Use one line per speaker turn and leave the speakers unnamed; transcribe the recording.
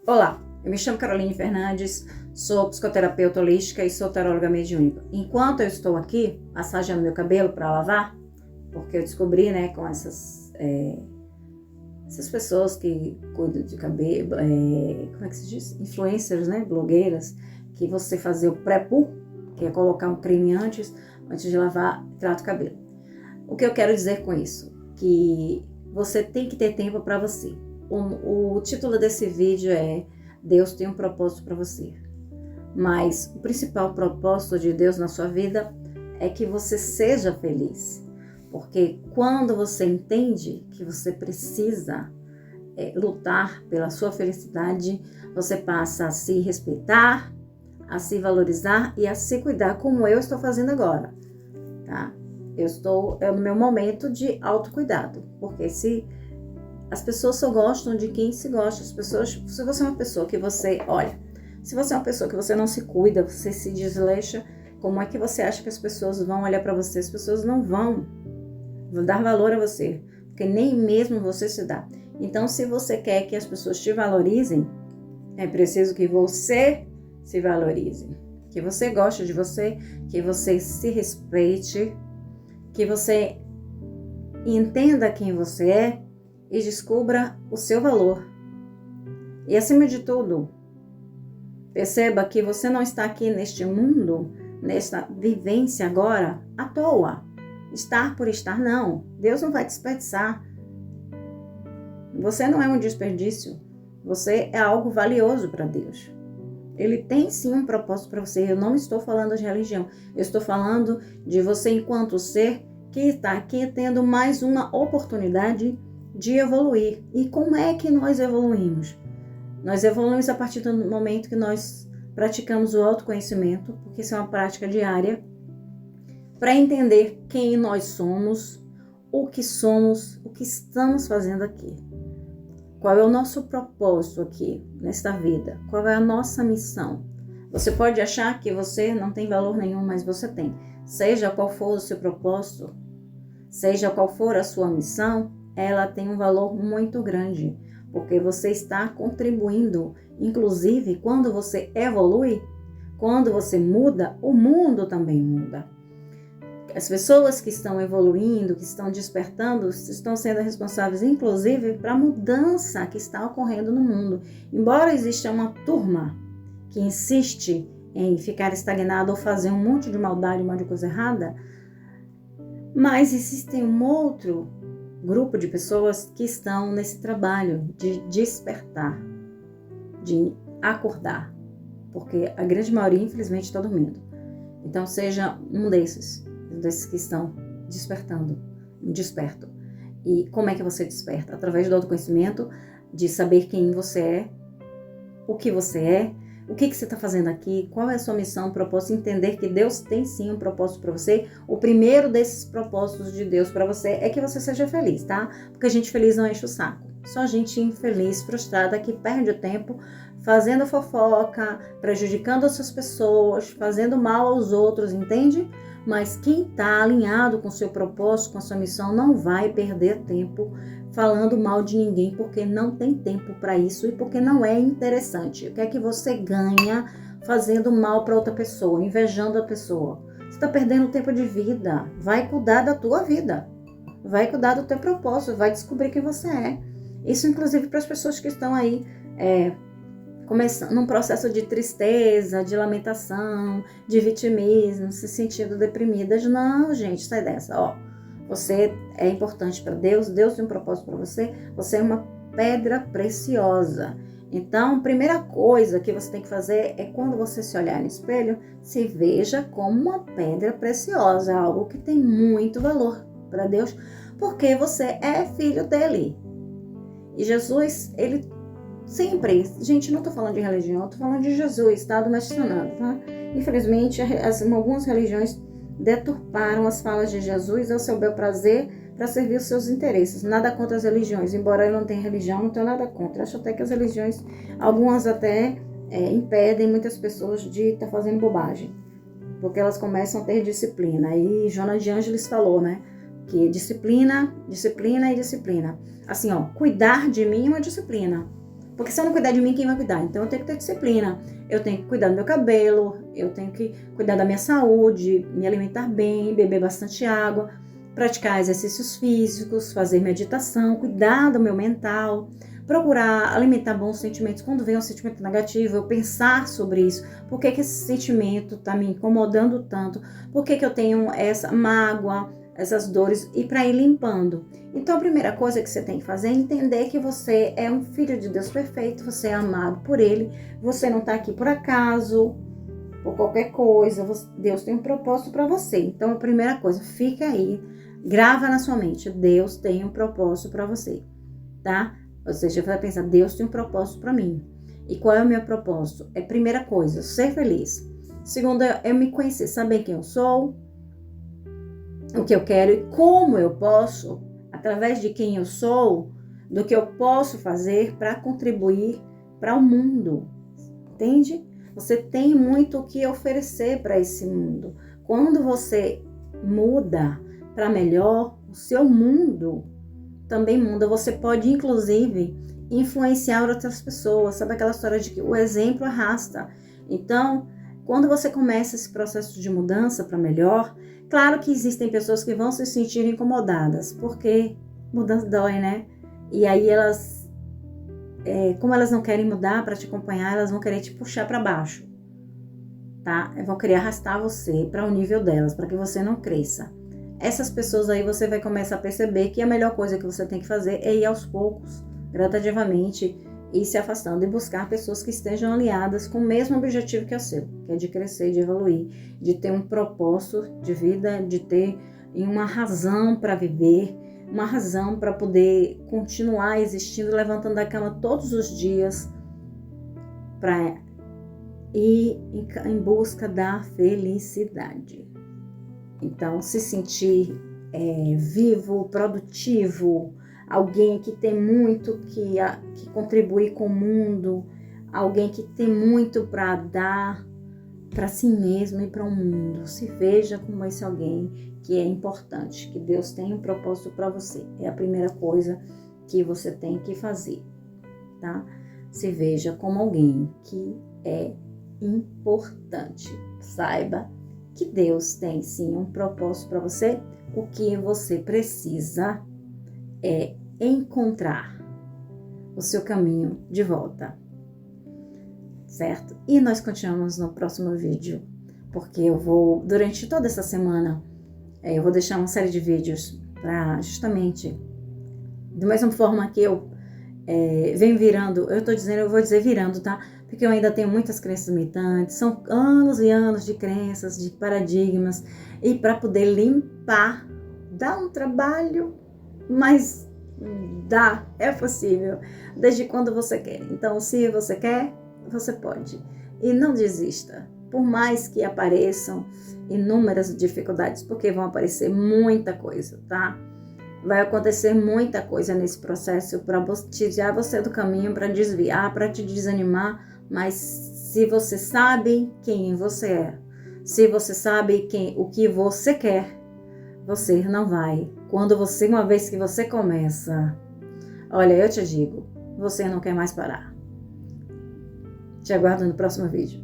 Olá, eu me chamo Caroline Fernandes, sou psicoterapeuta holística e sou taróloga mediúnica. Enquanto eu estou aqui massageando meu cabelo para lavar, porque eu descobri, com essas pessoas que cuidam de cabelo, como é que se diz? Influencers, blogueiras, que você fazer o pré-poo, que é colocar um creme antes de lavar, trata o cabelo. O que eu quero dizer com isso? Que você tem que ter tempo para você. O título desse vídeo é Deus tem um propósito para você. Mas o principal propósito de Deus na sua vida é que você seja feliz. Porque quando você entende que você precisa lutar pela sua felicidade, você passa a se respeitar, a se valorizar e a se cuidar, como eu estou fazendo agora, tá? Eu estou no meu momento de autocuidado, porque as pessoas só gostam de quem se gosta. Se você é uma pessoa que se você é uma pessoa que você não se cuida, você se desleixa, como é que você acha que as pessoas vão olhar para você? As pessoas não vão dar valor a você, porque nem mesmo você se dá. Então, se você quer que as pessoas te valorizem, é preciso que você se valorize, que você goste de você, que você se respeite, que você entenda quem você é e descubra o seu valor. E acima de tudo, perceba que você não está aqui neste mundo, nesta vivência agora, à toa. Estar por estar, não. Deus não vai desperdiçar. Você não é um desperdício. Você é algo valioso para Deus. Ele tem sim um propósito para você. Eu não estou falando de religião. Eu estou falando de você enquanto ser que está aqui tendo mais uma oportunidade de evoluir. E como é que nós evoluímos? Nós evoluímos a partir do momento que nós praticamos o autoconhecimento, porque isso é uma prática diária, para entender quem nós somos, o que estamos fazendo aqui. Qual é o nosso propósito aqui, nesta vida? Qual é a nossa missão? Você pode achar que você não tem valor nenhum, mas você tem. Seja qual for o seu propósito, seja qual for a sua missão, ela tem um valor muito grande, porque você está contribuindo. Inclusive, quando você evolui, quando você muda, o mundo também muda. As pessoas que estão evoluindo, que estão despertando, estão sendo responsáveis, inclusive, para a mudança que está ocorrendo no mundo. Embora exista uma turma que insiste em ficar estagnada ou fazer um monte de maldade, um monte de coisa errada, mas existe um outro grupo de pessoas que estão nesse trabalho de despertar, de acordar, porque a grande maioria, infelizmente, está dormindo. Então, seja um desses que estão despertando, desperto. E como é que você desperta? Através do autoconhecimento, de saber quem você é, o que você está fazendo aqui, qual é a sua missão, propósito, entender que Deus tem sim um propósito para você. O primeiro desses propósitos de Deus para você é que você seja feliz, tá? Porque gente feliz não enche o saco. Só gente infeliz, frustrada, que perde o tempo fazendo fofoca, prejudicando outras pessoas, fazendo mal aos outros, entende? Mas quem está alinhado com o seu propósito, com a sua missão, não vai perder tempo falando mal de ninguém, porque não tem tempo para isso e porque não é interessante. O que é que você ganha fazendo mal para outra pessoa, invejando a pessoa? Você está perdendo tempo de vida. Vai cuidar da tua vida. Vai cuidar do teu propósito. Vai descobrir quem você é. Isso, inclusive, para as pessoas que estão aí começando num processo de tristeza, de lamentação, de vitimismo, se sentindo deprimidas. Não, gente, sai dessa, Você é importante para Deus, Deus tem um propósito para você, você é uma pedra preciosa. Então, a primeira coisa que você tem que fazer é, quando você se olhar no espelho, se veja como uma pedra preciosa, algo que tem muito valor para Deus, porque você é filho dele. E Jesus, ele sempre, gente, não estou falando de religião, estou falando de Jesus, tá? Do Mestre Sananda, tá? Infelizmente, algumas religiões deturparam as falas de Jesus ao seu bel prazer para servir os seus interesses. Nada contra as religiões, embora eu não tenha religião, não tenho nada contra. Acho até que as religiões, algumas até impedem muitas pessoas de estar fazendo bobagem, porque elas começam a ter disciplina. E Joana de Ângeles falou, que disciplina e disciplina. Assim, cuidar de mim é uma disciplina. Porque se eu não cuidar de mim, quem vai cuidar? Então eu tenho que ter disciplina, eu tenho que cuidar do meu cabelo, eu tenho que cuidar da minha saúde, me alimentar bem, beber bastante água, praticar exercícios físicos, fazer meditação, cuidar do meu mental, procurar alimentar bons sentimentos. Quando vem um sentimento negativo, eu pensar sobre isso. Por que que esse sentimento está me incomodando tanto? Por que que eu tenho essa mágoa, essas dores? E para ir limpando. Então a primeira coisa que você tem que fazer é entender que você é um filho de Deus perfeito, você é amado por Ele, você não está aqui por acaso, por qualquer coisa, Deus tem um propósito para você. Então a primeira coisa, fica aí, grava na sua mente, Deus tem um propósito para você, tá? Ou seja, você vai pensar, Deus tem um propósito para mim. E qual é o meu propósito? É primeira coisa, ser feliz. Segunda, é me conhecer, saber quem eu sou, o que eu quero e como eu posso, através de quem eu sou, do que eu posso fazer para contribuir para o mundo. Entende? Você tem muito o que oferecer para esse mundo. Quando você muda para melhor, o seu mundo também muda. Você pode, inclusive, influenciar outras pessoas. Sabe aquela história de que o exemplo arrasta? Então, quando você começa esse processo de mudança para melhor, claro que existem pessoas que vão se sentir incomodadas, porque mudança dói, né? E aí elas, como elas não querem mudar para te acompanhar, elas vão querer te puxar para baixo, tá? Vão querer arrastar você para o nível delas, para que você não cresça. Essas pessoas aí você vai começar a perceber que a melhor coisa que você tem que fazer é ir aos poucos, gradativamente, ir se afastando e buscar pessoas que estejam alinhadas com o mesmo objetivo que é o seu, que é de crescer, de evoluir, de ter um propósito de vida, de ter uma razão para viver, uma razão para poder continuar existindo, levantando da cama todos os dias para ir em busca da felicidade. Então, se sentir vivo, produtivo, alguém que tem muito que contribuir com o mundo, alguém que tem muito para dar para si mesmo e para o mundo. Se veja como esse alguém que é importante, que Deus tem um propósito para você. É a primeira coisa que você tem que fazer, tá? Se veja como alguém que é importante. Saiba que Deus tem sim um propósito para você. O que você precisa é encontrar o seu caminho de volta, certo? E nós continuamos no próximo vídeo, porque eu vou, durante toda essa semana, eu vou deixar uma série de vídeos para justamente, da mesma forma que eu venho virando, eu vou dizer virando, tá? Porque eu ainda tenho muitas crenças limitantes, são anos e anos de crenças, de paradigmas, e para poder limpar, dá um trabalho, mas é possível, desde quando você quer. Então, se você quer, você pode. E não desista, por mais que apareçam inúmeras dificuldades, porque vão aparecer muita coisa, tá? Vai acontecer muita coisa nesse processo para tirar você do caminho, para desviar, para te desanimar, mas se você sabe quem você é, se você sabe o que você quer, você não vai. Uma vez que você começa, olha, eu te digo, você não quer mais parar. Te aguardo no próximo vídeo.